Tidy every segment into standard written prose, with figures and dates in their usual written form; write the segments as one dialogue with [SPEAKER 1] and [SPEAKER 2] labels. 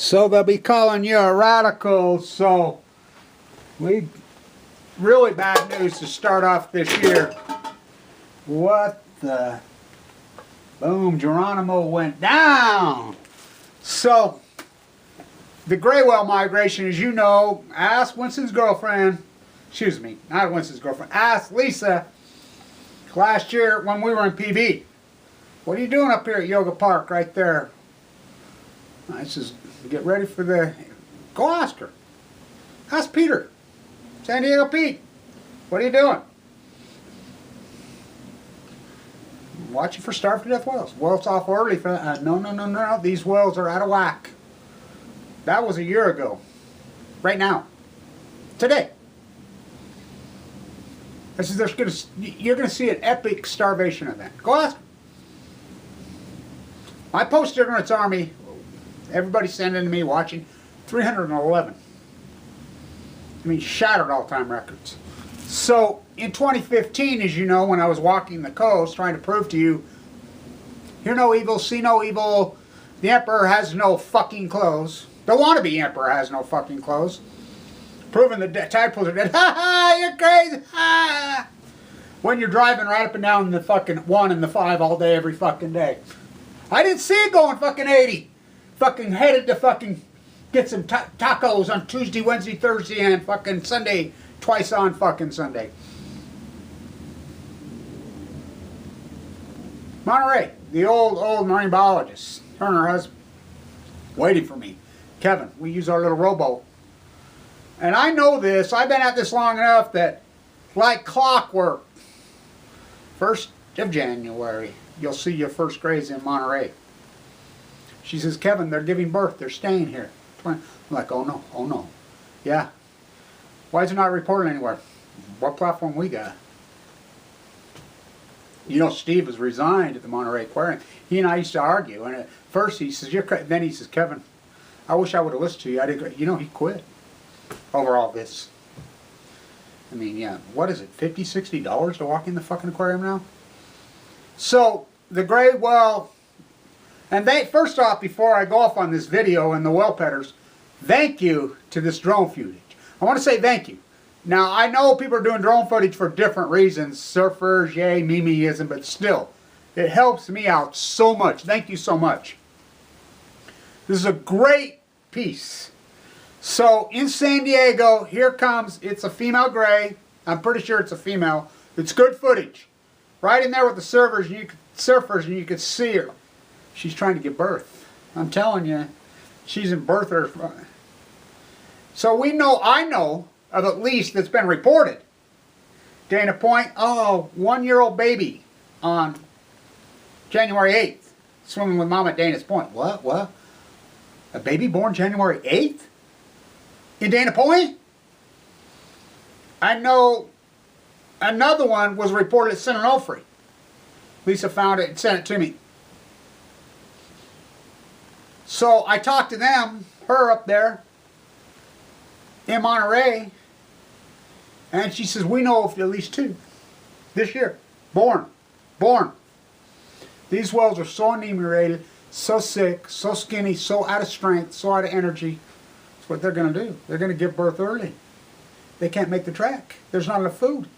[SPEAKER 1] So they'll be calling you a radical. So we really bad news to start off this year. What the? Boom, Geronimo went down. So the gray whale migration, as you know, ask Winston's girlfriend, excuse me, not Winston's girlfriend, ask Lisa last year when we were in PB. What are you doing up here at Yoga Park right there? I says, get ready for the, go ask her. Ask Peter, San Diego Pete, what are you doing? Watching for starved to death whales. Whales off early for that. No, these whales are out of whack. That was a year ago. Right now. Today. I said, you're going to see an epic starvation event. Go ask them. My post-ignorance army, everybody sending to me, watching, 311. I mean, shattered all-time records. So, in 2015, as you know, when I was walking the coast, trying to prove to you, hear no evil, see no evil, the emperor has no fucking clothes. The wannabe emperor has no fucking clothes. Proving the tadpoles are dead. Ha ha, you're crazy. Ha! When you're driving right up and down the fucking 1 and the 5 all day, every fucking day. I didn't see it going fucking 80. Fucking headed to fucking get some tacos on Tuesday, Wednesday, Thursday, and fucking Sunday. Twice on fucking Sunday. Monterey, the old marine biologist, her and her husband, waiting for me. Kevin, we use our little rowboat. And I know this, I've been at this long enough that, like clockwork, 1st of January, you'll see your first grays in Monterey. She says, Kevin, they're giving birth, they're staying here. I'm like, oh no. Yeah. Why is it not reported anywhere? What platform we got? You know, Steve has resigned at the Monterey Aquarium. He and I used to argue, and at first he says, "You're crazy." Then he says, Kevin, I wish I would have listened to you. I didn't. You know, he quit over all this. I mean, yeah, what is it, $50, $60 to walk in the fucking aquarium now? So the gray whale, and they first off, before I go off on this video and the whale petters, thank you to this drone footage. I want to say thank you. Now, I know people are doing drone footage for different reasons. Surfers, yay, Mimiism, but still, it helps me out so much. Thank you so much. This is a great piece. So, in San Diego, here comes, it's a female gray. I'm pretty sure it's a female. It's good footage. Right in there with the surfers, and you could see her. She's trying to give birth. I'm telling you, she's in birther. So I know of at least that's been reported. Dana Point, 1-year-old baby on January 8th, swimming with mom at Dana's Point. What? A baby born January 8th? In Dana Point? I know another one was reported at San Onofre. Lisa found it and sent it to me. So I talked to them, her up there, in Monterey, and she says, we know of at least 2 this year. Born. These whales are so anemia-rated, so sick, so skinny, so out of strength, so out of energy. That's what they're going to do. They're going to give birth early. They can't make the track. There's not enough food.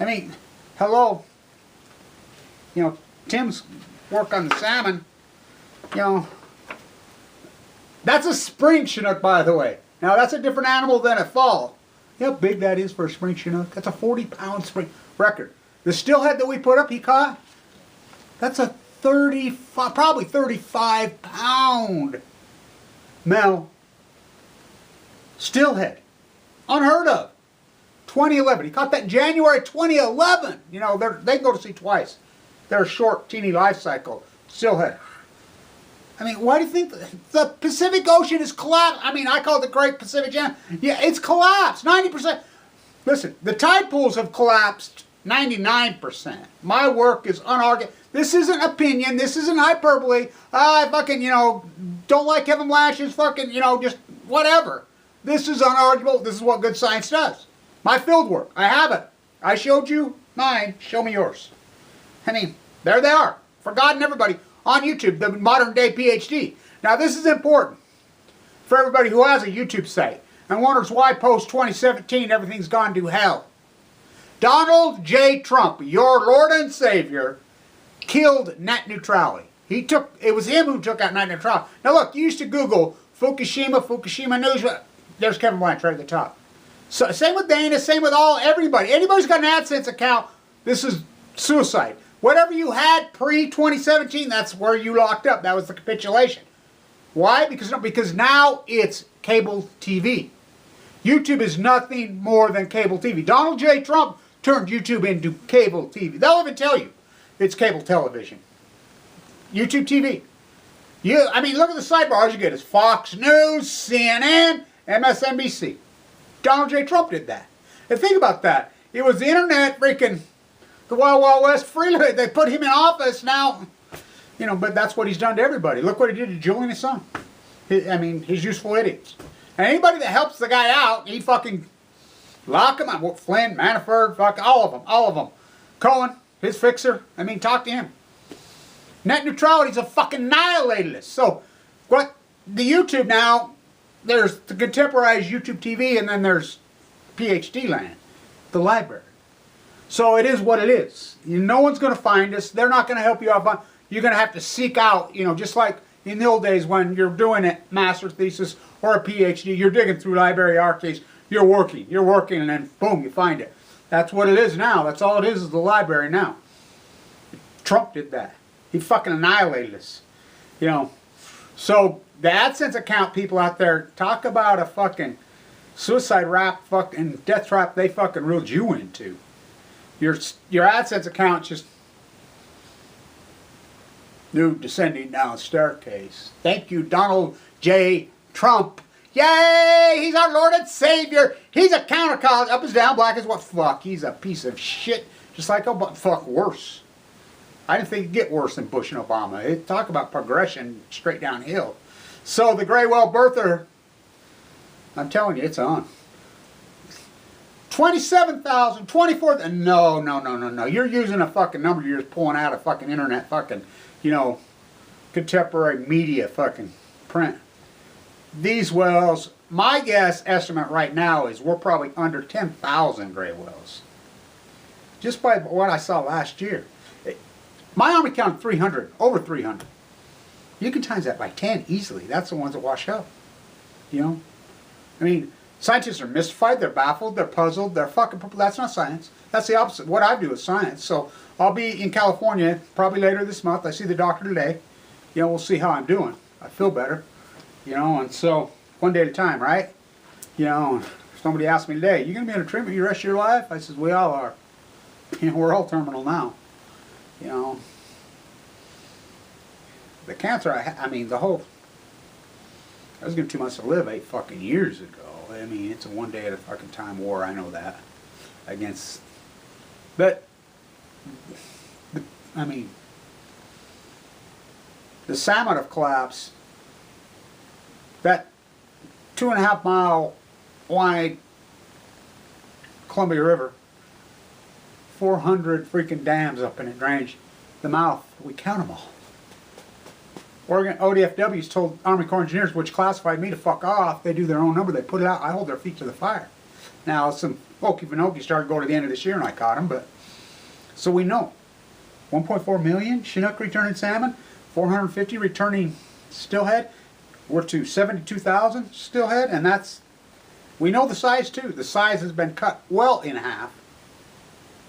[SPEAKER 1] I mean, hello. You know, Tim's work on the salmon, you know, that's a spring Chinook, by the way. Now, that's a different animal than a fall. You know how big that is for a spring Chinook? That's a 40-pound spring record. The stillhead that we put up, he caught, that's a probably 35-pound male stillhead. Unheard of. 2011. He caught that in January 2011. You know, they can go to sea twice. They're a short, teeny life cycle. Stillhead. I mean, why do you think the Pacific Ocean is collapsed? I mean, I call it the Great Pacific Jam. Yeah, it's collapsed. 90%. Listen, the tide pools have collapsed 99%. My work is unarguable. This isn't opinion. This isn't hyperbole. I fucking, you know, don't like Kevin Blanch's fucking, you know, just whatever. This is unarguable. This is what good science does. My field work. I have it. I showed you mine. Show me yours. I mean, there they are. For God and everybody. On YouTube, the modern day PhD. Now this is important. for everybody who has a YouTube site and wonders why post 2017 everything's gone to hell. Donald J. Trump, your Lord and Savior, killed net neutrality. It was him who took out net neutrality. Now look, you used to Google Fukushima News. There's Kevin Blanch right at the top. So same with Dana, same with everybody. Anybody's got an AdSense account, this is suicide. Whatever you had pre-2017, that's where you locked up. That was the capitulation. Why? Because now it's cable TV. YouTube is nothing more than cable TV. Donald J. Trump turned YouTube into cable TV. They'll even tell you it's cable television. YouTube TV. I mean, look at the sidebars you get. It's Fox News, CNN, MSNBC. Donald J. Trump did that. And think about that. It was the internet, freaking the Wild Wild West freely. They put him in office now. You know, but that's what he's done to everybody. Look what he did to Julian Assange. His useful idiots. And anybody that helps the guy out, he fucking lock him up. Flynn, Manafort, fuck all of them. Cohen, his fixer. I mean, talk to him. Net neutrality is a fucking annihilated. So, what the YouTube now, there's the contemporized YouTube TV, and then there's PhD land, the library. So it is what it is. No one's going to find us. They're not going to help you out. You're going to have to seek out, you know, just like in the old days when you're doing a master's thesis or a PhD, you're digging through library archives, you're working, and then boom, you find it. That's what it is now. That's all it is the library now. Trump did that. He fucking annihilated us. You know, so the AdSense account people out there, talk about a fucking suicide rap, fucking death trap they fucking reeled you into. Your AdSense account just new descending down staircase. Thank you, Donald J. Trump. Yay! He's our Lord and Savior. He's a counterculture. Up is down, black is what? Fuck. He's a piece of shit. Just like Obama. Fuck, worse. I didn't think it'd get worse than Bush and Obama. Talk about progression straight downhill. So the gray whale birther, I'm telling you, it's on. 27,000, 24,000. No. You're using a fucking number you're just pulling out of fucking internet fucking, you know, contemporary media fucking print. These whales, my guess estimate right now is we're probably under 10,000 gray whales. Just by what I saw last year. My army counted 300, over 300. You can times that by 10 easily. That's the ones that wash up. You know? I mean, scientists are mystified, they're baffled, they're puzzled, they're fucking... That's not science. That's the opposite. What I do is science. So I'll be in California probably later this month. I see the doctor today. You know, we'll see how I'm doing. I feel better. You know, and so one day at a time, right? You know, somebody asked me today, you going to be under treatment the rest of your life? I says, we all are. You know, we're all terminal now. You know, the cancer, I mean, the whole, I was given 2 months to live 8 fucking years ago. I mean, it's a one day at a fucking time war, I know that. Against, but, I mean, the salmon have collapsed. That 2.5 mile wide Columbia River, 400 freaking dams up in it, drainage. The mouth, we count them all. Oregon ODFW's told Army Corps engineers, which classified me, to fuck off. They do their own number, they put it out, I hold their feet to the fire. Now, some Okefenokee started going to the end of this year and I caught them, but, so we know. 1.4 million Chinook returning salmon, 450 returning steelhead. We're to 72,000 steelhead, and that's, we know the size too. The size has been cut well in half.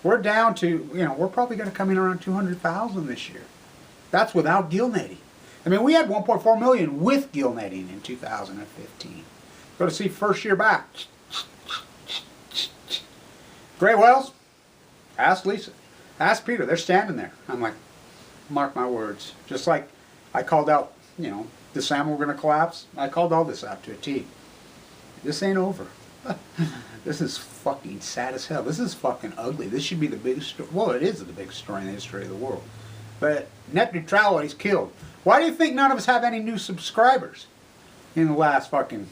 [SPEAKER 1] We're down to, you know, we're probably going to come in around 200,000 this year. That's without gill netting. I mean, we had 1.4 million with gill netting in 2015. Go to see first year back. Gray whales? Ask Lisa. Ask Peter. They're standing there. I'm like, mark my words. Just like I called out, you know, the salmon were going to collapse. I called all this out to a T. This ain't over. This is fucking sad as hell. This is fucking ugly. This should be the biggest story. Well, it is the biggest story in the history of the world. But net neutrality's killed. Why do you think none of us have any new subscribers in the last fucking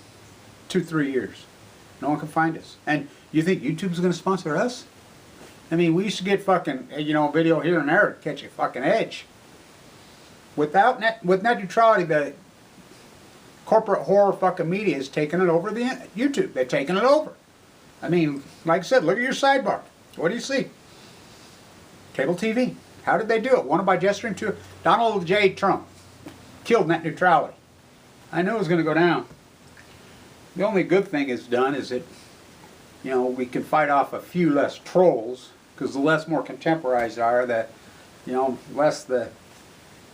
[SPEAKER 1] 2-3 years? No one can find us. And you think YouTube's going to sponsor us? I mean, we used to get fucking, you know, video here and there to catch a fucking edge. With net neutrality, corporate horror fucking media has taken it over the YouTube. They've taken it over. I mean, like I said, look at your sidebar. What do you see? Cable TV. How did they do it? One by jet stream, two. Donald J. Trump killed net neutrality. I knew it was going to go down. The only good thing it's done is that, you know, we can fight off a few less trolls, because the less more contemporized are, the, you know, less the,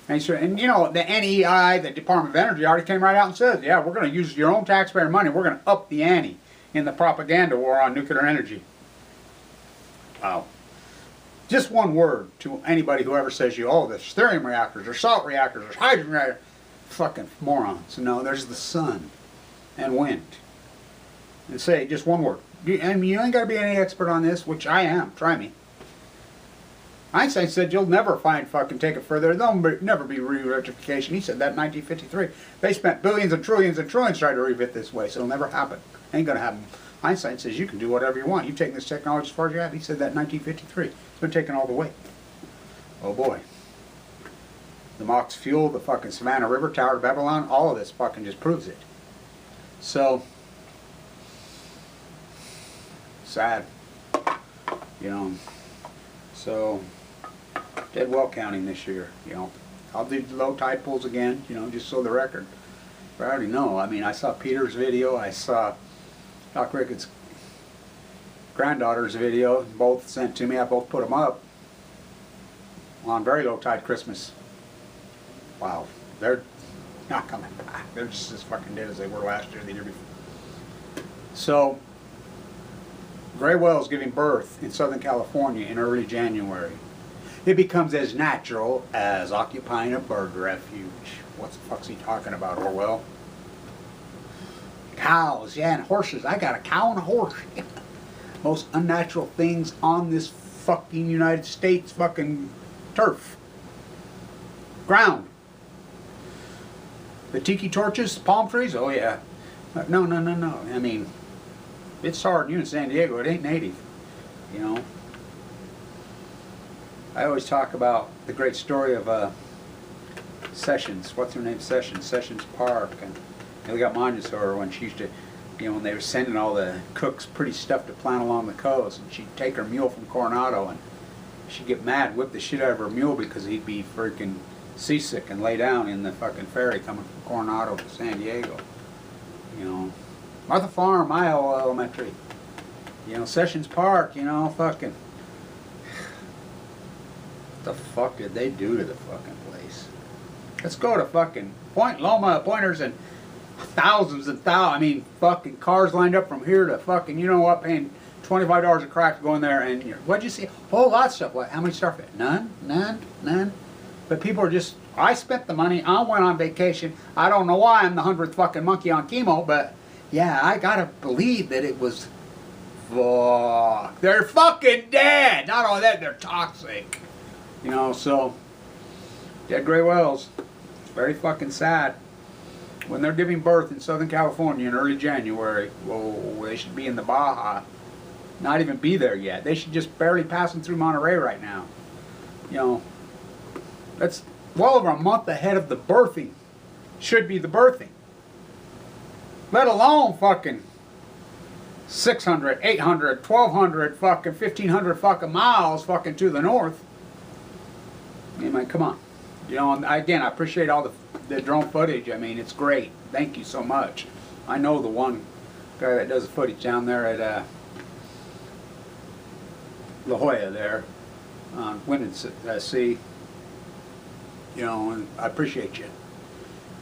[SPEAKER 1] and you know, the NEI, the Department of Energy, already came right out and said, yeah, we're going to use your own taxpayer money, we're going to up the ante in the propaganda war on nuclear energy. Wow. Just one word to anybody who ever says you, oh, there's thorium reactors, there's salt reactors, there's hydrogen reactors. Fucking morons. No, there's the sun and wind. And say just one word. And you ain't got to be any expert on this, which I am. Try me. Einstein said you'll never take it further. There'll never be re-rectification. He said that in 1953. They spent billions and trillions trying to re-it this way, so it'll never happen. Ain't going to happen. Einstein says you can do whatever you want. You've taken this technology as far as you have. He said that in 1953. It's been taken all the way. Oh boy. The Mox Fuel, the fucking Savannah River, Tower of Babylon, all of this fucking just proves it. So, sad. You know, so, dead well counting this year, you know. I'll do low tide pools again, you know, just so the record. But I already know. I mean, I saw Peter's video, I saw Doc Ricketts' granddaughter's video, both sent to me. I both put them up on very low tide Christmas. Wow, they're not coming back. They're just as fucking dead as they were last year, the year before. So, gray whales giving birth in Southern California in early January. It becomes as natural as occupying a bird refuge. What the fuck's he talking about, Orwell? Cows, yeah, and horses. I got a cow and a horse. Most unnatural things on this fucking United States fucking turf. Ground. The tiki torches, palm trees, oh yeah. No. I mean, it's hard. You in San Diego, it ain't native. You know. I always talk about the great story of Sessions. What's her name? Sessions Park. And we got Montessori when she used to, you know, when they were sending all the cooks pretty stuff to plant along the coast, and she'd take her mule from Coronado, and she'd get mad, whip the shit out of her mule because he'd be freaking seasick and lay down in the fucking ferry coming from Coronado to San Diego. You know, Martha Farm, Iowa Elementary. You know, Sessions Park, you know, fucking. What the fuck did they do to the fucking place? Let's go to fucking Point Loma, Pointers, and thousands and thousands. I mean, fucking cars lined up from here to fucking, you know what, paying $25 a crack to go in there, and what'd you see? A whole lot of stuff. What? How many starfish? None. But people are just, I spent the money, I went on vacation. I don't know why I'm the 100th fucking monkey on chemo, but yeah, I gotta believe that it was, fuck, they're fucking dead. Not only that, they're toxic. You know, so, dead gray whales. It's very fucking sad. When they're giving birth in Southern California in early January, whoa, they should be in the Baja. Not even be there yet. They should just barely passing through Monterey right now. You know, that's well over a month ahead of the birthing. Should be the birthing. Let alone fucking 600, 800, 1200, fucking 1500 fucking miles fucking to the north. I mean, come on. You know, again, I appreciate all the drone footage. I mean, it's great. Thank you so much. I know the one guy that does the footage down there at La Jolla there on Wind and Sea. You know, and I appreciate you.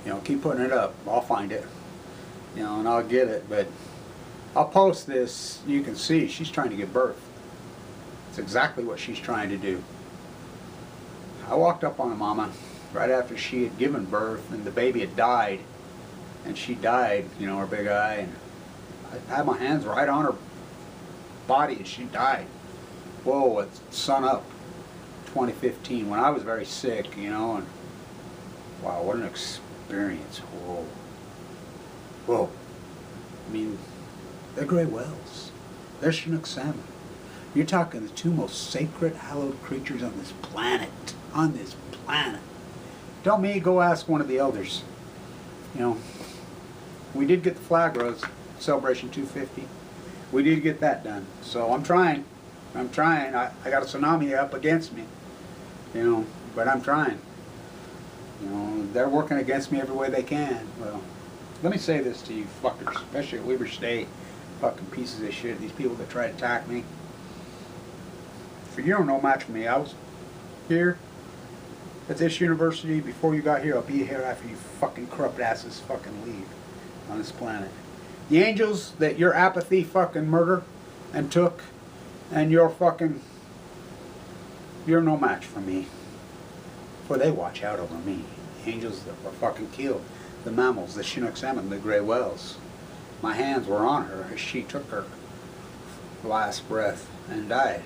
[SPEAKER 1] You know, keep putting it up. I'll find it. You know, and I'll get it. But I'll post this. You can see she's trying to give birth. It's exactly what she's trying to do. I walked up on a mama right after she had given birth, and the baby had died. And she died, you know, her big eye. And I had my hands right on her body as she died. Whoa, it's sun up. 2015, when I was very sick, you know, and wow, what an experience. Whoa. I mean, they're gray whales. They're Chinook salmon. You're talking the two most sacred, hallowed creatures on this planet. Don't me, go ask one of the elders. You know, We did get the flag rose, Celebration 250. We did get that done. So I'm trying. I'm trying. I got a tsunami up against me, you know, but I'm trying. You know, they're working against me every way they can. Well, let me say this to you fuckers, especially at Weber State, fucking pieces of shit, these people that try to attack me. For you don't know much for me. I was here at this university before you got here. I'll be here after you fucking corrupt asses fucking leave on this planet. The angels that your apathy fucking murdered and took, and you're no match for me. For they watch out over me. The angels that were fucking killed. The mammals, the Chinook salmon, the gray whales. My hands were on her as she took her last breath and died.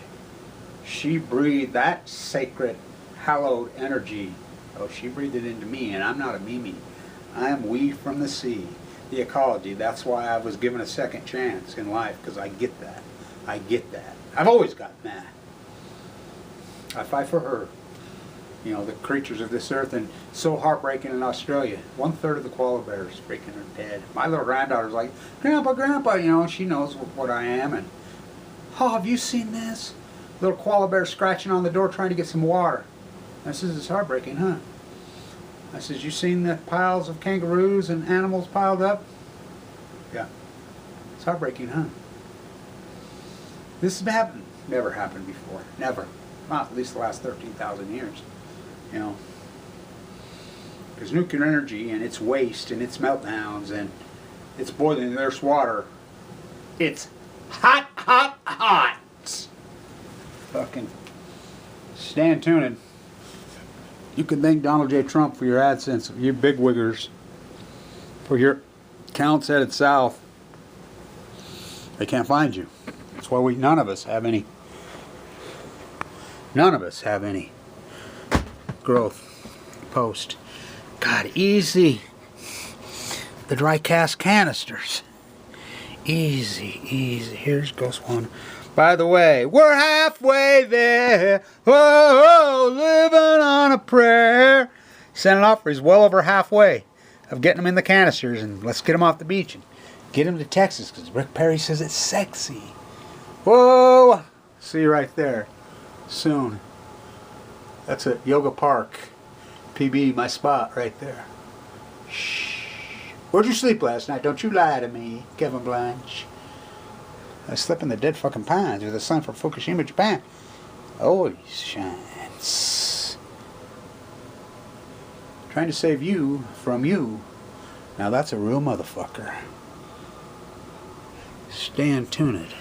[SPEAKER 1] She breathed that sacred, hallowed energy. Oh, she breathed it into me, and I'm not a Mimi. I am we from the sea. The ecology. That's why I was given a second chance in life, because I get that. I get that. I've always gotten that. I fight for her. You know, the creatures of this earth, and so heartbreaking in Australia. 1/3 of the koala bears freaking are dead. My little granddaughter's like, Grandpa, Grandpa, you know, she knows what I am, and oh, have you seen this? Little koala bear scratching on the door trying to get some water. I says, it's heartbreaking, huh? I says, you seen the piles of kangaroos and animals piled up? Yeah. It's heartbreaking, huh? This has never happened before. Never. Not at least the last 13,000 years. You know. Because nuclear energy and its waste and its meltdowns and it's boiling the Earth's water. It's hot, hot, hot. Fucking stand tuned. You can thank Donald J. Trump for your AdSense, you big wiggers, for your accounts headed south. They can't find you. That's why none of us have any. None of us have any growth post. God, easy. The dry cast canisters. Easy, easy. Here's goes one. By the way, we're halfway there. Whoa, living on a prayer. Senate offer is well over halfway of getting them in the canisters, and let's get them off the beach and get them to Texas, because Rick Perry says it's sexy. Whoa! See you right there soon. That's at Yoga Park. PB, my spot right there. Shh. Where'd you sleep last night? Don't you lie to me, Kevin Blanch. I slept in the dead fucking pines with the sun from Fukushima, Japan. Always shines. Trying to save you from you. Now that's a real motherfucker. Stand tuned.